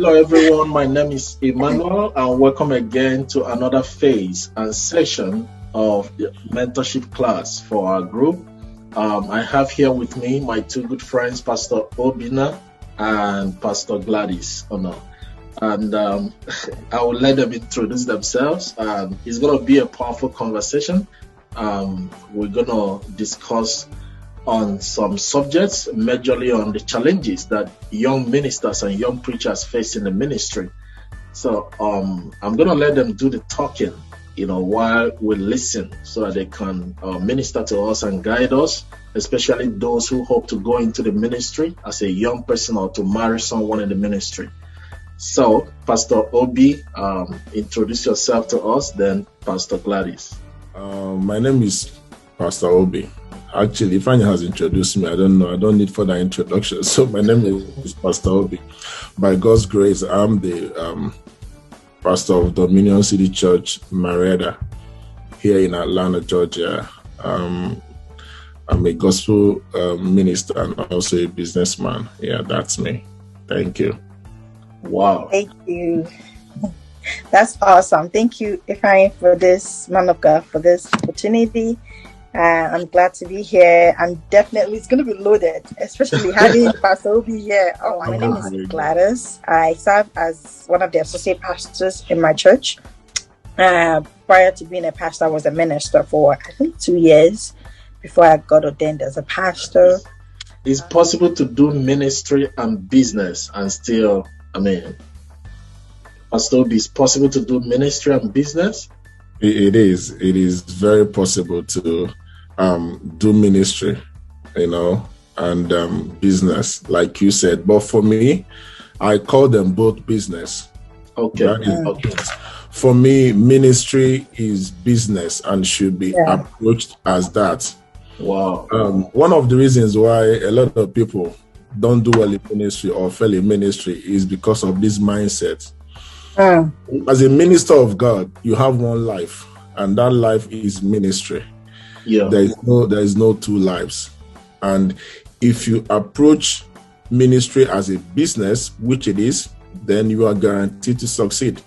Hello, everyone. My name is Emmanuel, and welcome again to another phase and session of the mentorship class for our group. I have here with me my two good friends, Pastor Obi and Pastor Gladys. And I will let them introduce themselves. It's going to be a powerful conversation. We're going to discuss on some subjects, majorly on the challenges that young ministers and young preachers face in the ministry. So I'm going to let them do the talking, while we listen, so that they can minister to us and guide us, especially those who hope to go into the ministry as a young person or to marry someone in the ministry. So, Pastor Obi, introduce yourself to us, then Pastor Gladys. My name is Pastor Obi. Actually, Fanny has introduced me. I don't know. I don't need further introduction. So my name is Pastor Obi. By God's grace, I'm the pastor of Dominion City Church, Marietta, here in Atlanta, Georgia. I'm a gospel minister and also a businessman. Yeah, that's me. Thank you. Wow. Thank you. That's awesome. Thank you, Ephraim, for this, man of God, for this opportunity. I'm glad to be here. And definitely it's going to be loaded, especially having Pastor Obi here. My name is Gladys. I serve as one of the associate pastors in my church. Prior to being a pastor, I was a minister for, I think, 2 years before I got ordained as a pastor. It's possible to do ministry and business and still, Pastor Obi, it's possible to do ministry and business? It is very possible to do ministry, and business, like you said. But for me, I call them both business. Okay. Okay. For me, ministry is business and should be approached as that. Wow. One of the reasons why a lot of people don't do well in ministry or fail in ministry is because of this mindset. As a minister of God, you have one life, and that life is ministry. Yeah. There is no two lives. And if you approach ministry as a business, which it is, then you are guaranteed to succeed.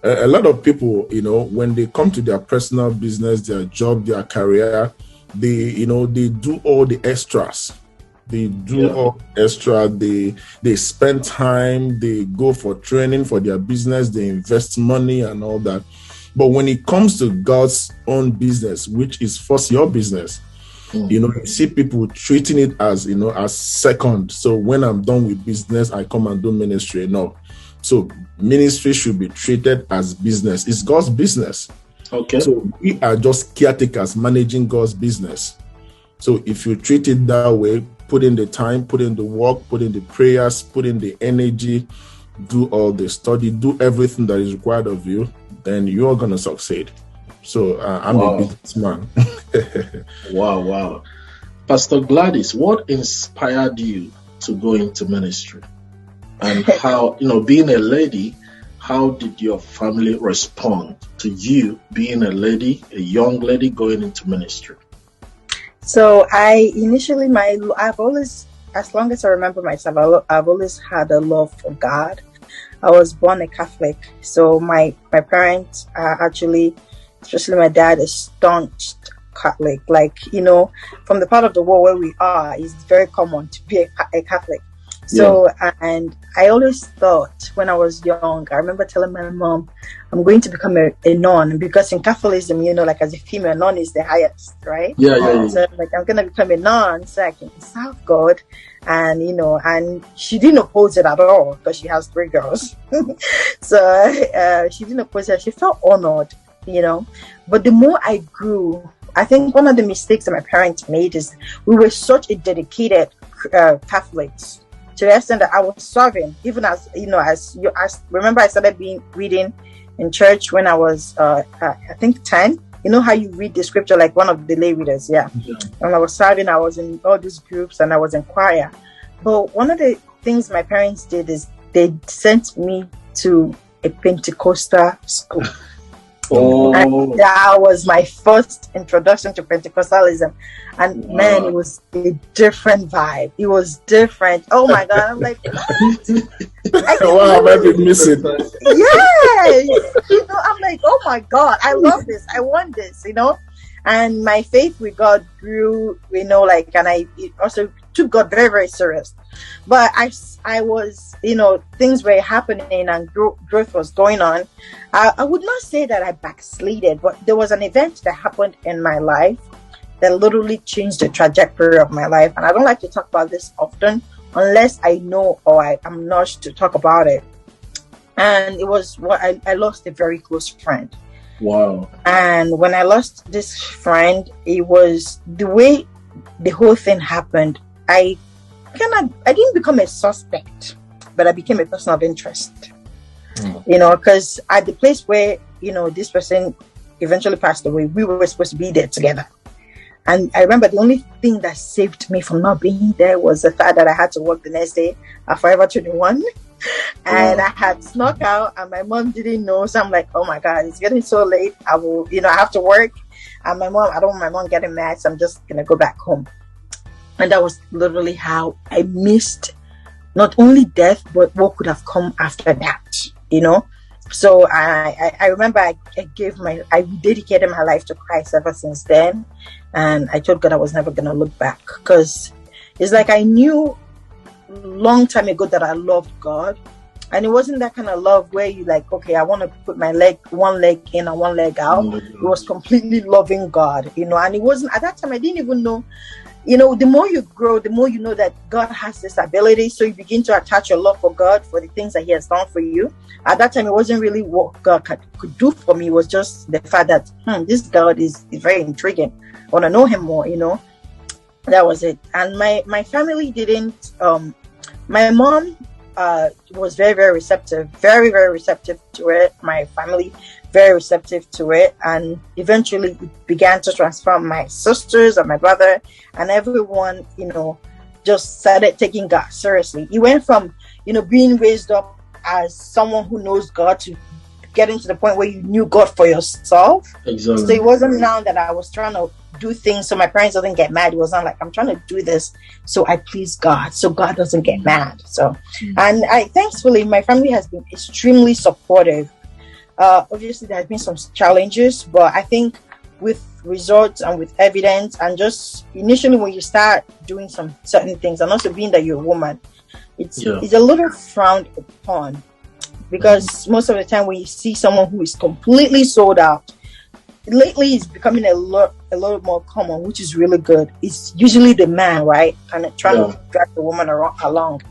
A lot of people, when they come to their personal business, their job, their career, they do all the extras. They do all extra. They spend time. They go for training for their business. They invest money and all that. But when it comes to God's own business, which is first your business, you see people treating it as as second. So when I'm done with business, I come and do ministry. No. So ministry should be treated as business. It's God's business. Okay. So we are just caretakers managing God's business. So if you treat it that way, put in the time, put in the work, put in the prayers, put in the energy, do all the study, do everything that is required of you, then you're going to succeed. So I'm a businessman. Wow. Pastor Gladys, what inspired you to go into ministry? And how, being a lady, how did your family respond to you being a lady, a young lady going into ministry? So I've always, as long as I remember myself, I've always had a love for God. I was born a Catholic. So my parents are actually, especially my dad, is staunch Catholic. From the part of the world where we are, it's very common to be a Catholic. So, and I always thought when I was young, I remember telling my mom, I'm going to become a nun, because in Catholicism, as a female, nun is the highest, right? Yeah. So I'm going to become a nun so I can serve God. And, and she didn't oppose it at all because she has 3 girls. So she didn't oppose it. She felt honored, But the more I grew, I think one of the mistakes that my parents made is we were such a dedicated Catholics, to the extent that I was serving, even as remember I started reading in church when I was, I think 10. You know how you read the scripture like one of the lay readers, And I was serving, I was in all these groups and I was in choir. But one of the things my parents did is they sent me to a Pentecostal school. And that was my first introduction to Pentecostalism. And man, it was a different vibe. It was different. Oh my God. I'm like, what? What have I been missing? Yes. I'm like, oh my God, I love this. I want this, And my faith with God grew, and I also took God very, very serious. But I was, things were happening and growth was going on. I would not say that I backslided, but there was an event that happened in my life that literally changed the trajectory of my life. And I don't like to talk about this often unless I know or I'm nudged to talk about it. And it was I lost a very close friend. Wow. And when I lost this friend, it was the way the whole thing happened. I didn't become a suspect, but I became a person of interest. Because at the place where, this person eventually passed away, we were supposed to be there together. And I remember the only thing that saved me from not being there was the fact that I had to work the next day at Forever 21. And I had snuck out and my mom didn't know. So I'm like, oh my God, it's getting so late. I will, I have to work. And I don't want my mom getting mad. So I'm just going to go back home. And that was literally how I missed not only death, but what could have come after that, So I remember I dedicated my life to Christ ever since then. And I told God I was never going to look back, because it's like I knew long time ago that I loved God. And it wasn't that kind of love where you like, okay, I want to put one leg in and one leg out. It was completely loving God, and it wasn't at that time. I didn't even know, the more you grow, the more you know that God has this ability. So you begin to attach your love for God, for the things that he has done for you. At that time, it wasn't really what God could do for me. It was just the fact that this God is very intriguing. I want to know him more, That was it. And my family didn't, my mom was very, very receptive, very, very receptive to it. My family, very receptive to it. And eventually it began to transform my sisters and my brother and everyone, just started taking God seriously. It went from, being raised up as someone who knows God to getting to the point where you knew God for yourself. Exactly. So it wasn't now that I was trying to do things so my parents doesn't get mad. It was not like I'm trying to do this so I please God, so God doesn't get mad. So, and thankfully my family has been extremely supportive. Obviously there has been some challenges, but I think with results and with evidence, and just initially when you start doing some certain things, and also being that you're a woman, it's a little frowned upon, because most of the time when you see someone who is completely sold out, lately it's becoming a little more common, which is really good. It's usually the man, right, kind of trying to drag the woman along.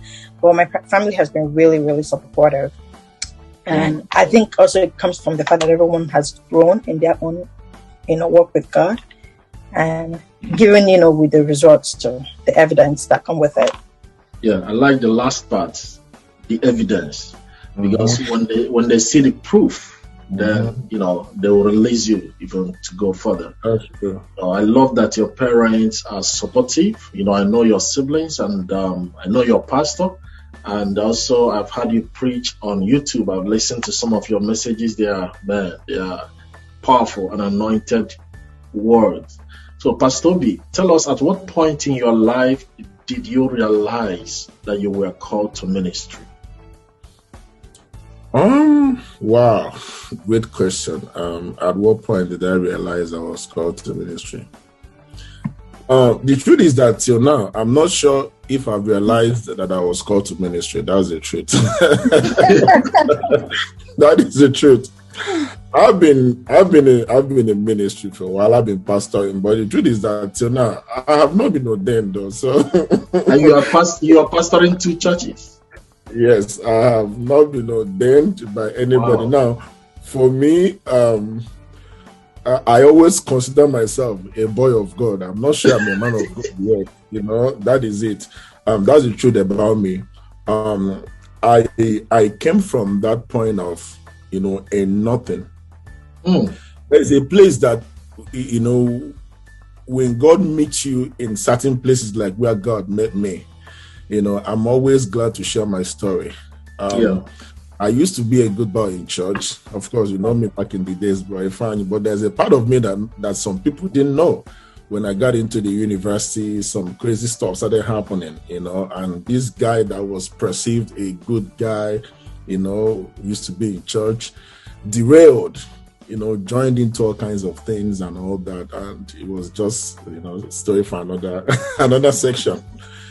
But my family has been really, really supportive. And I think also it comes from the fact that everyone has grown in their own, work with God, and given, with the results to the evidence that come with it. Yeah, I like the last part, the evidence, because when they see the proof, then they will release you even to go further. That's true. I love that your parents are supportive. I know your siblings, and I know your pastor, and also I've had you preach on YouTube. I've listened to some of your messages. They are powerful and anointed words. So Pastor Obi, tell us, at what point in your life did you realize that you were called to ministry? Wow, great question. At what point did I realize I was called to ministry? The truth is that till now, I'm not sure if I've realized that I was called to ministry. That's the truth. That is the truth. I've been in ministry for a while. I've been pastoring, but the truth is that till now, I have not been ordained though. So, and you are pastoring 2 churches. Yes, I have not been ordained by anybody. Wow. Now, for me, I always consider myself a boy of God. I'm not sure I'm a man of God yet. That is it. That's the truth about me. I came from that point of, a nothing. There is a place that, when God meets you in certain places, like where God met me, I'm always glad to share my story. I used to be a good boy in church. Of course, you know me back in the days, boy, fine. But there's a part of me that some people didn't know. When I got into the university, some crazy stuff started happening, and this guy that was perceived a good guy, used to be in church, derailed, joined into all kinds of things and all that. And it was just, a story for another section.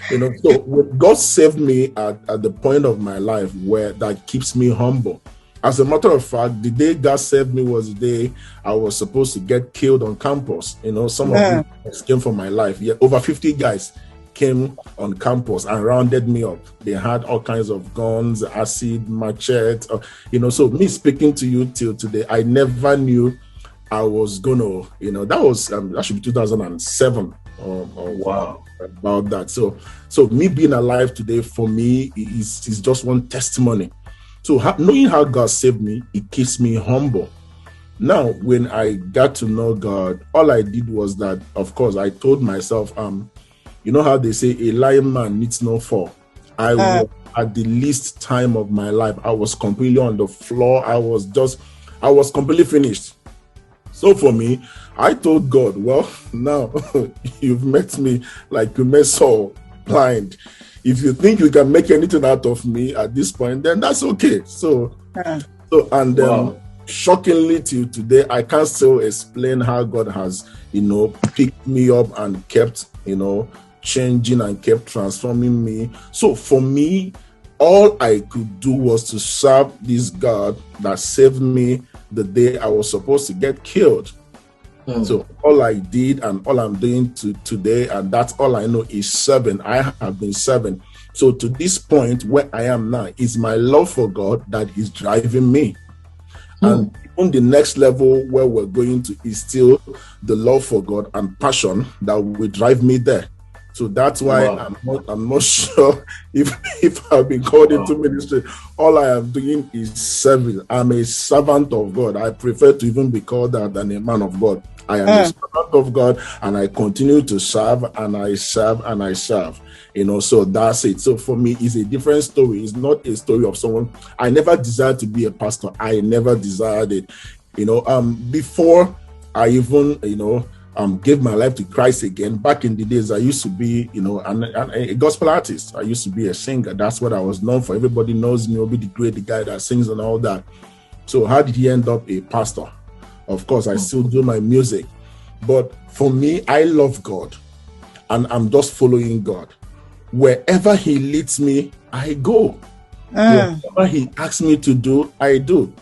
So when God saved me at the point of my life where that keeps me humble. As a matter of fact, the day God saved me was the day I was supposed to get killed on campus. Some of these came from my life. Yeah, over 50 guys came on campus and rounded me up. They had all kinds of guns, acid, machete. So me speaking to you till today, I never knew I was gonna. That should be 2007. Wow. About that. So me being alive today for me is just one testimony. So knowing how God saved me, it keeps me humble. Now, when I got to know God, all I did was that, of course, I told myself, how they say a lying man needs no fall. I was at the least time of my life, I was completely on the floor. I was completely finished. So for me, I told God, well, now you've met me like you met Saul, blind. If you think you can make anything out of me at this point, then that's okay. Shockingly till today, I can't still explain how God has, picked me up and kept, changing and kept transforming me. So for me, all I could do was to serve this God that saved me the day I was supposed to get killed. So all I did and all I'm doing today, and that's all I know, is serving. I have been serving. So to this point where I am now, is my love for God that is driving me. And on the next level where we're going to is still the love for God and passion that will drive me there. So that's why I'm not sure if I've been called into ministry. All I am doing is serving. I'm a servant of God. I prefer to even be called that than a man of God. I am a servant of God, and I continue to serve, and I serve, and I serve. So that's it. So for me, it's a different story. It's not a story of someone. I never desired to be a pastor. I never desired it. Before I even, gave my life to Christ again. Back in the days, I used to be, a gospel artist. I used to be a singer. That's what I was known for. Everybody knows me. Obi the Great, the guy that sings and all that. So how did he end up a pastor? Of course, I still do my music. But for me, I love God. And I'm just following God. Wherever he leads me, I go. Whatever he asks me to do, I do.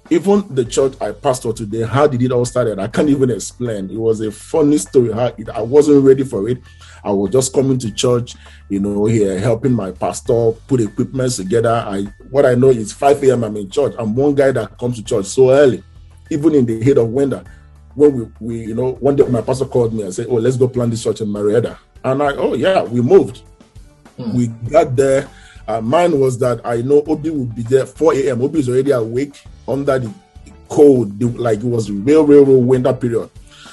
Even the church I pastor today, how did it all start? I can't even explain. It was a funny story. I wasn't ready for it. I was just coming to church, here helping my pastor put equipment together. What I know is 5 a.m. I'm in church. I'm one guy that comes to church so early, even in the heat of winter. When we one day my pastor called me and said, "Oh, let's go plant this church in Marietta." And we moved. We got there. Mine was that I know Obi would be there 4 a.m. Obi is already awake under the cold, like it was real winter period.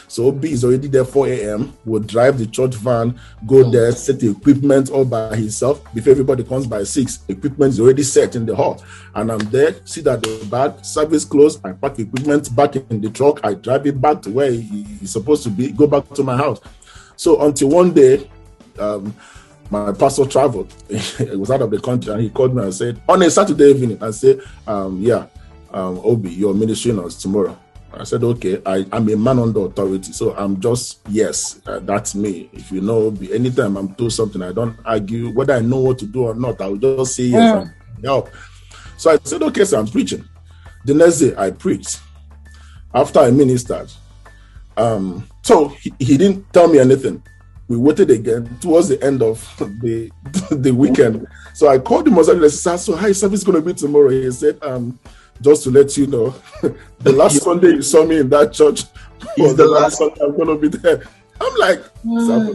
So Obi is already there 4 a.m. Would drive the church van, go there, set the equipment all by himself. Before everybody comes by 6, equipment is already set in the hall. And I'm there, sit at the back, service closed, I pack equipment back in the truck, I drive it back to where he's supposed to be, go back to my house. So until one day, my pastor traveled. He was out of the country, and he called me and said, on a Saturday evening, I said, Obi, you're ministering us tomorrow. I said, okay, I'm a man under authority. So I'm just, yes, that's me. If you know, Obi, anytime I'm doing something, I don't argue. Whether I know what to do or not, I'll just say yes and help. So I said, okay, so I'm preaching. The next day, I preached. After I ministered. So he didn't tell me anything. We waited again towards the end of the weekend. So I called him and said, so how is service going to be tomorrow? He said, just to let you know, the last Sunday you saw me in that church was the last Sunday I'm going to be there. I'm like,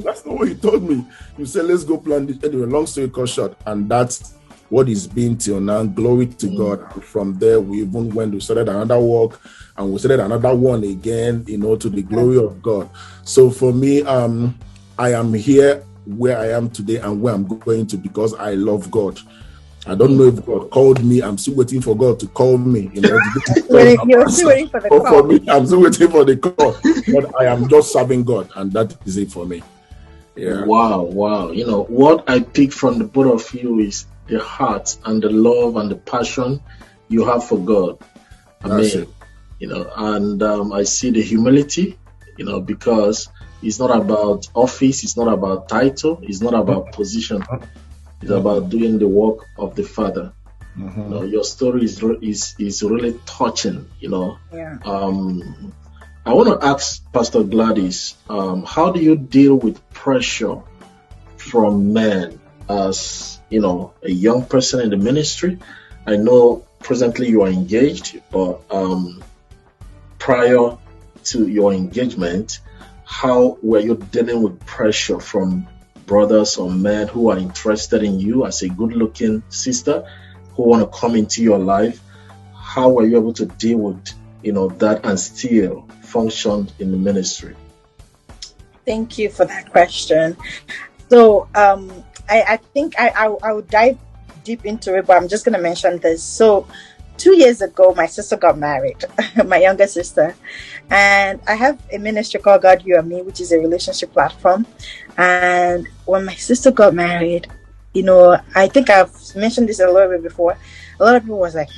that's not what he told me. You said, let's go plan this. Anyway, long story short, and that's what it's been till now. Glory to God. And from there, we even went to started another walk, and we started another one again, to the glory of God. So for me, I am here where I am today and where I'm going to because I love God. I don't know if God called me. I'm still waiting for God to call me. You know, you're still waiting for the call. For me, I'm still waiting for the call. But I am just serving God, and that is it for me. Yeah. Wow. You know, what I pick from the both of you is the heart and the love and the passion you have for God. You know, and I see the humility, you know, because it's not about office, it's not about title, it's not about position. It's about doing the work of the Father. You know, your story is really touching. You know, I want to ask Pastor Gladys, how do you deal with pressure from men as, you know, a young person in the ministry? I know presently you are engaged, but prior to your engagement, how were you dealing with pressure from brothers or men who are interested in you as a good-looking sister who want to come into your life? How were you able to deal with, you know, that and still function in the ministry? Thank you for that question. So I think I will dive deep into it, but I'm just going to mention this. So 2 years ago, my sister got married, my younger sister, and I have a ministry called God, You and Me, which is a relationship platform. And when my sister got married, you know, I think I've mentioned this a little bit before. A lot of people was like,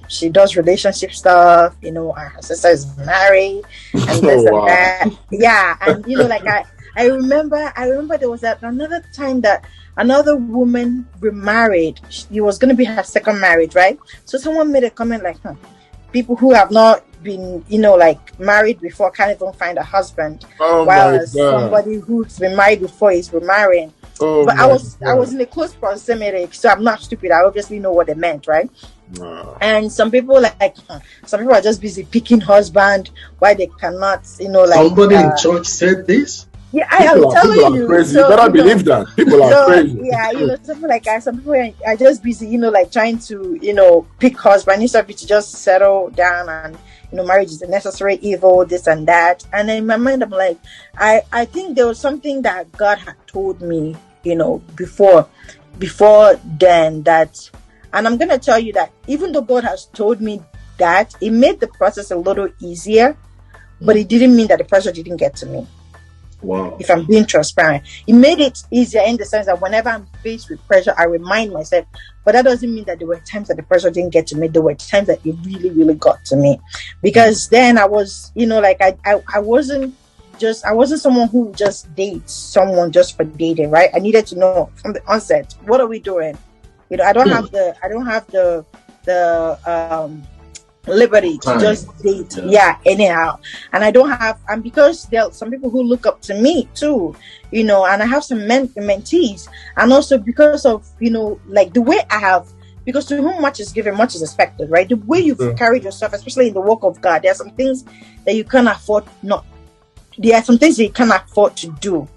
she does relationship stuff, you know, her sister is married and this and that. Yeah. And, you know, like I remember there was another time that another woman remarried. It was going to be her second marriage, right? So someone made a comment like, people who have not been, you know, like married before can't even find a husband, while somebody who's been married before is remarrying. But I was in a close proximity, so I'm not stupid. I obviously know what they meant, right? Wow. And some people some people are just busy picking husband why they cannot, you know, like somebody in church said this. Yeah, I am telling you. Crazy. So, you better believe that. People are crazy. Yeah, you know, something like some people are just busy, you know, like trying to, you know, pick husband instead of to just settle down and, you know, marriage is a necessary evil, this and that. And in my mind, I'm like, I think there was something that God had told me, you know, before then that, and I'm going to tell you that even though God has told me that, it made the process a little easier, but it didn't mean that the pressure didn't get to me. Wow. If I'm being transparent, it made it easier in the sense that whenever I'm faced with pressure, I remind myself, but that doesn't mean that there were times that the pressure didn't get to me. There were times that it really, really got to me, because then I was, you know, like I wasn't someone who just dates someone just for dating, right? I needed to know from the onset, what are we doing? You know, I don't have the liberty to just date anyhow, and because there are some people who look up to me too, you know, and I have some mentees, and also because of, you know, like the way I have, because to whom much is given, much is expected, right? The way you've carried yourself, especially in the work of God, there are some things that you can't afford there are some things that you can't afford to do.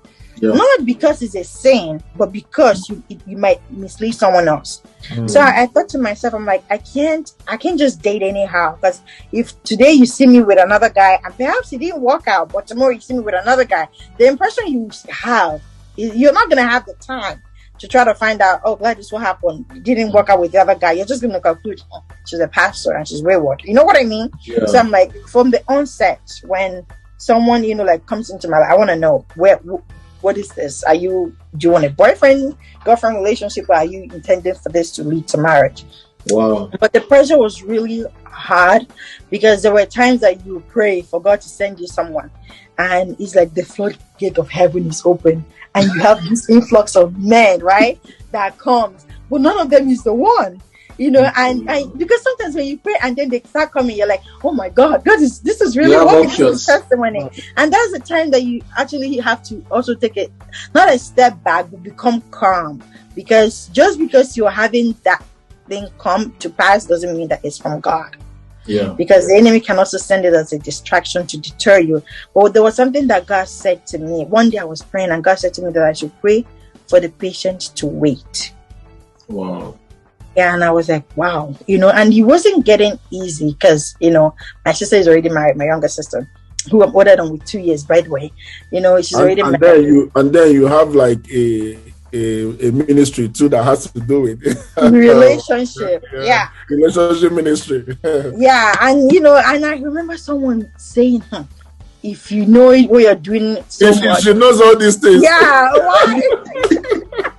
Not because it's a sin, but because you might mislead someone else. So I thought to myself, I'm like, I can't just date anyhow, because if today you see me with another guy and perhaps it didn't work out, but tomorrow you see me with another guy, the impression you have is you're not going to have the time to try to find out, oh, Gladys, what happened? It didn't work out with the other guy. You're just going to conclude, she's a pastor and she's wayward. You know what I mean? Yeah. So I'm like, from the onset, when someone, you know, like comes into my life, I want to know what is this? Do you want a boyfriend, girlfriend relationship, or are you intending for this to lead to marriage? Wow. But the pressure was really hard, because there were times that you pray for God to send you someone, and it's like the floodgate of heaven is open, and you have this influx of men, right, that comes, but none of them is the one. You know, and because sometimes when you pray and then they start coming, you're like, oh my God, this is really working, this is testimony. And that's the time that you actually have to also take not a step back, but become calm. Because just because you're having that thing come to pass doesn't mean that it's from God. Yeah. Because the enemy can also send it as a distraction to deter you. But there was something that God said to me. One day I was praying and God said to me that I should pray for the patient to wait. Wow. Yeah, and I was like, wow, you know, and it wasn't getting easy because, you know, my sister is already married, my younger sister, who I'm older than with 2 years, by the way. You know, she's already married. And then you have like a a ministry too that has to do with relationship. Yeah. Relationship ministry. Yeah, and and I remember someone saying, if you know what you're doing so much. She knows all these things. Yeah, why?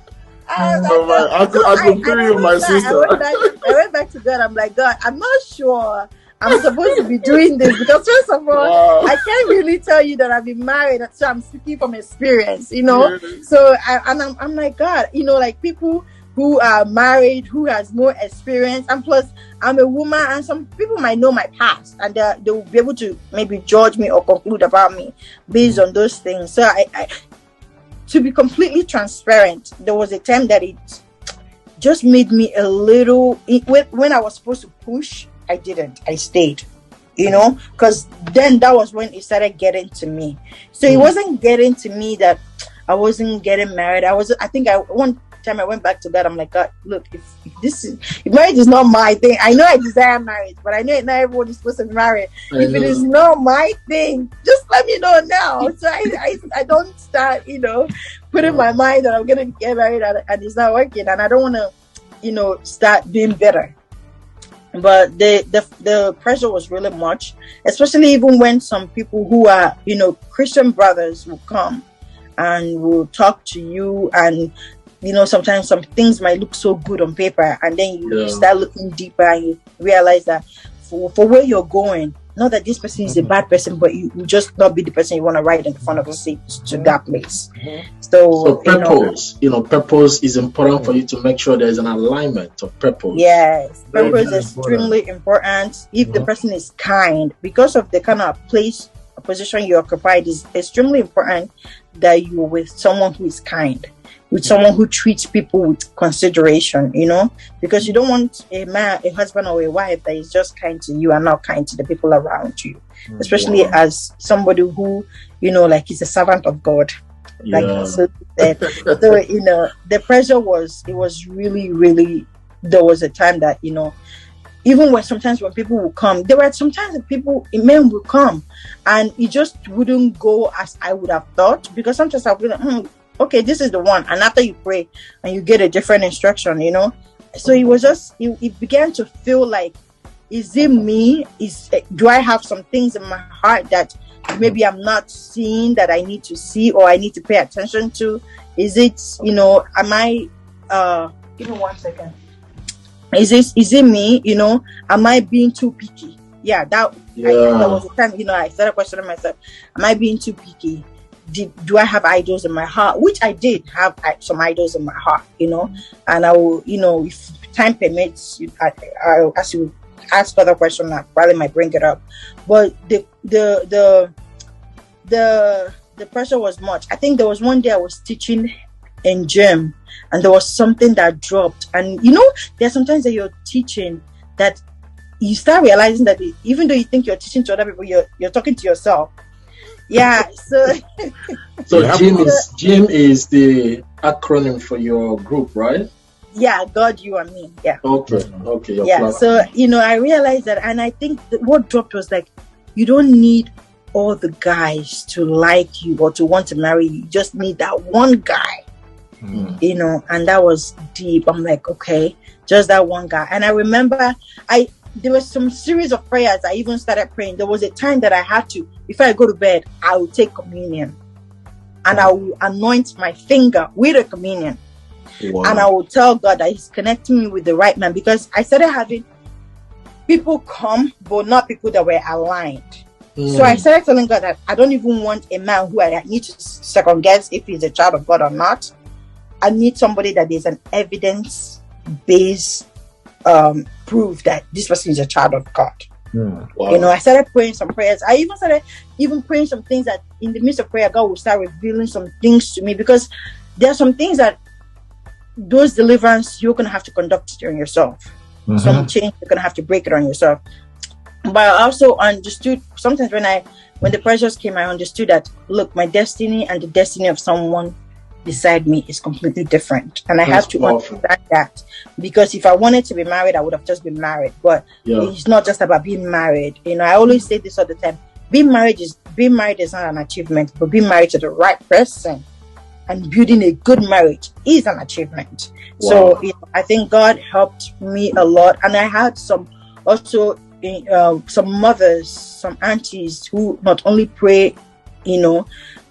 I could feel you, my sister. I went back to God. I'm like, God, I'm not sure I'm supposed to be doing this, because first of all, I can't really tell you that I've been married, so I'm speaking from experience, Yes. So I'm like, God, like people who are married, who has more experience, and plus I'm a woman, and some people might know my past, and they will be able to maybe judge me or conclude about me based on those things. So I to be completely transparent, there was a time that it just made me a little, when I was supposed to push, I didn't. I stayed, because then that was when it started getting to me. So it wasn't getting to me that I wasn't getting married. One time I went back to God. I'm like, God, look, if marriage is not my thing, I know I desire marriage, but I know not everyone is supposed to be married. If it is not my thing, just let me know now, so I don't start, putting my mind that I'm gonna get married and it's not working, and I don't want to, start being better. But the pressure was really much, especially even when some people who are, Christian brothers will come and will talk to you, and sometimes some things might look so good on paper, and then you start looking deeper and you realize that for where you're going, not that this person is a bad person, but you just not be the person you want to ride in the front of the seat to that place. So purpose, purpose is important for you to make sure there's an alignment of purpose. Yes, purpose is extremely important. If the person is kind, because of the kind of place or position you occupy, it is extremely important that you're with someone who is kind, with someone who treats people with consideration, because you don't want a husband or a wife that is just kind to you and not kind to the people around you, especially as somebody who, like he's a servant of God. So the pressure was really, really, there was a time that, even when people will come, there were sometimes men will come and it just wouldn't go as I would have thought, because sometimes I would be okay, this is the one, and after you pray and you get a different instruction, so it was just, it began to feel like, is it me? Do I have some things in my heart that maybe I'm not seeing that I need to see or I need to pay attention to? Is it, am I, give me 1 second. Is it me? Am I being too picky? There was a time, I started questioning myself. Am I being too picky? Do I have idols in my heart? Which I did have some idols in my heart, and I will, if time permits, as you ask further questions, I probably might bring it up. But the pressure was much. I think there was one day I was teaching in gym, and there was something that dropped. And there's sometimes that you're teaching that you start realizing that even though you think you're teaching to other people, you're talking to yourself. Yeah, so GYM is the acronym for your group, right? Yeah, God, you and me. Yeah. Okay. Yeah. So I realized that, and I think what dropped was like, you don't need all the guys to like you or to want to marry you. You just need that one guy. And that was deep. I'm like, okay, just that one guy. And I remember there was some series of prayers I even started praying. There was a time that I had to, before I go to bed, I will take communion and I will anoint my finger with a communion. Wow. And I will tell God that He's connecting me with the right man, because I started having people come, but not people that were aligned. So I started telling God that I don't even want a man who I need to second guess if he's a child of God or not. I need somebody that is an evidence-based prove that this person is a child of God. Wow. I started praying some prayers. I even started praying some things that in the midst of prayer, God will start revealing some things to me, because there are some things that those deliverance you're going to have to conduct it on yourself. Some change you're going to have to break it on yourself. But I also understood sometimes when the pressures came, I understood that, look, my destiny and the destiny of someone beside me is completely different, and I have to understand that, because if I wanted to be married, I would have just been married. But it's not just about being married. I always say this all the time: being married is not an achievement, but being married to the right person and building a good marriage is an achievement. Wow. So I think God helped me a lot, and I had some mothers, some aunties who not only pray,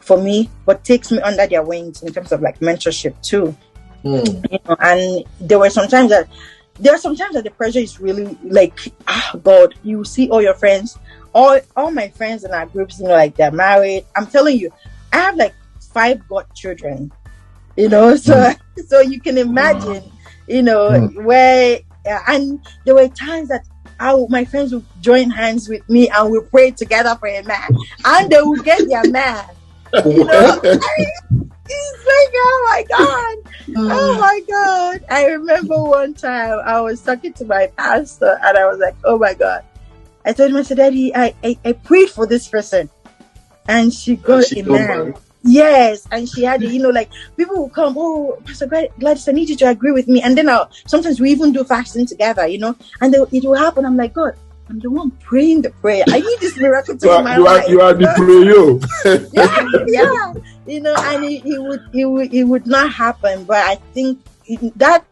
for me, but takes me under their wings in terms of like mentorship too. And there are sometimes that the pressure is really like, God, you see all your friends, all my friends in our groups, like they're married. I'm telling you, I have like 5 godchildren, so you can imagine, where, and there were times that my friends would join hands with me and we pray together for a man, and they will get their man. It's like, oh my God. I remember one time I was talking to my pastor and I was like, oh my God. I told him, I said, Daddy, I prayed for this person and she got a man. Yes, and she had, like people will come, oh, Pastor Gladys, I need you to agree with me. And then sometimes we even do fasting together, and it will happen. I'm like, God, I'm the one praying the prayer. I need this miracle to be my life. You are the prayer. Yeah. And it would not happen. But I think that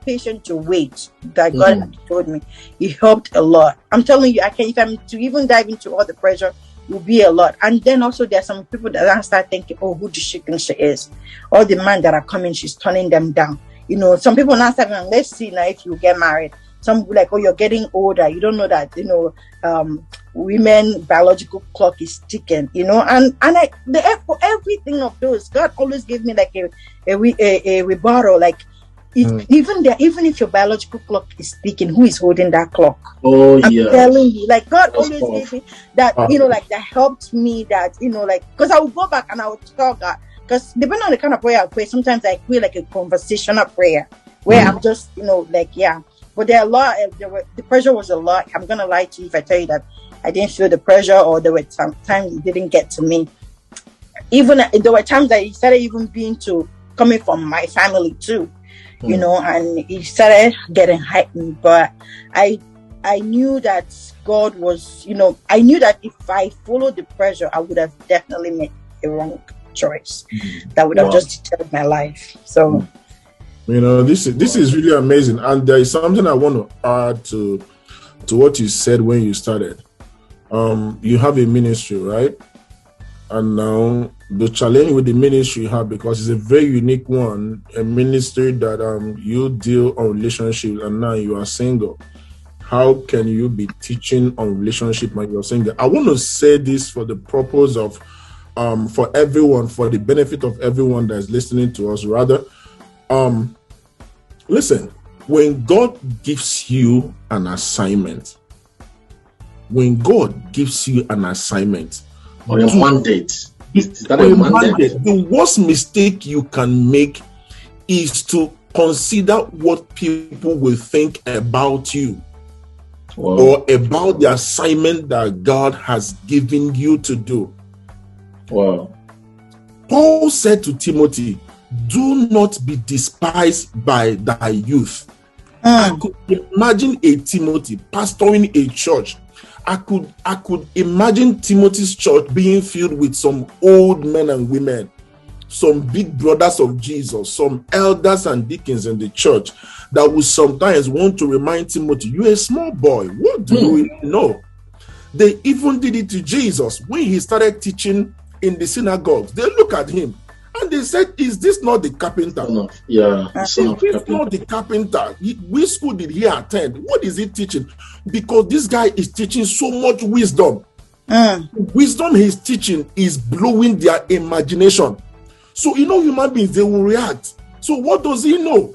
patient to wait that God had told me, it helped a lot. I'm telling you, if I'm to even dive into all the pressure, it will be a lot. And then also there are some people that start thinking, oh, who does she think she is? All the men that are coming, she's turning them down. Some people now start saying, let's see now if you get married. Some like, oh, you're getting older. You don't know that, women biological clock is ticking, and for everything of those, God always gave me like a rebuttal, like even if your biological clock is ticking, who is holding that clock? I'm telling you, like God always gave me that, like that helped me, that because I would go back and I would tell God, because depending on the kind of prayer I pray, sometimes I pray like a conversational prayer where I'm just but the pressure was a lot. I'm gonna lie to you if I tell you that I didn't feel the pressure, or there were some times it didn't get to me. Even there were times that it started even being coming from my family too, and it started getting heightened. But I knew that God was, I knew that if I followed the pressure, I would have definitely made a wrong choice that would have just deterred my life. So. This is really amazing, and there is something I want to add to what you said when you started. You have a ministry, right? And now the challenge with the ministry you have, because it's a very unique one, a ministry that you deal on relationships, and now you are single. How can you be teaching on relationship when you're single? I want to say this for the purpose of for everyone, for the benefit of everyone that is listening to us, rather. Listen, when God gives you an assignment, or a mandate, the worst mistake you can make is to consider what people will think about you or about the assignment that God has given you to do. Wow. Paul said to Timothy, do not be despised by thy youth. I could imagine a Timothy pastoring a church. I could imagine Timothy's church being filled with some old men and women, some big brothers of Jesus, some elders and deacons in the church that would sometimes want to remind Timothy, you're a small boy. What do you know? They even did it to Jesus when he started teaching in the synagogues. They look at him and they said, is this not the carpenter? Is this not the carpenter? Which school did he attend? What is he teaching? Because this guy is teaching so much wisdom. Wisdom he's teaching is blowing their imagination. So, human beings, they will react. So what does he know?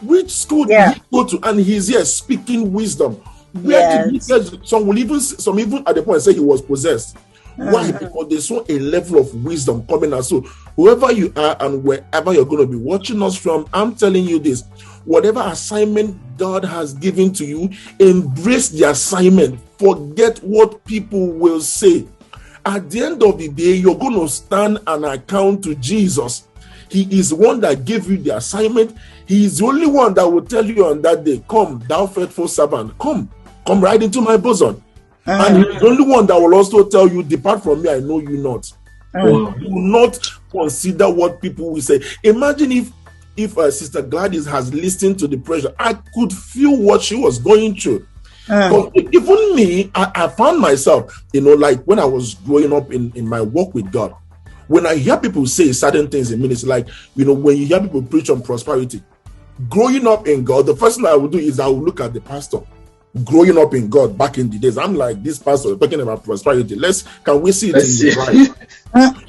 Which school did he go to? And he's here speaking wisdom. Where did he get? Some even at the point say he was possessed. Why? Because they saw a level of wisdom coming out. So whoever you are and wherever you're going to be watching us from, I'm telling you this: whatever assignment God has given to you, embrace the assignment. Forget what people will say. At the end of the day, you're going to stand an account to Jesus. He is one that gave you the assignment. He is the only one that will tell you on that day, come, thou faithful servant, come right into my bosom. And he's the only one that will also tell you, depart from me, I know you not. Wow. Do not consider what people will say. Imagine if Sister Gladys has listened to the pressure. I could feel what she was going through. But even me, I found myself, like when I was growing up in my walk with God, when I hear people say certain things in ministry, like, when you hear people preach on prosperity, growing up in God, the first thing I would do is I would look at the pastor. Growing up in God back in the days, I'm like, this pastor talking about prosperity. Can we see it in the right?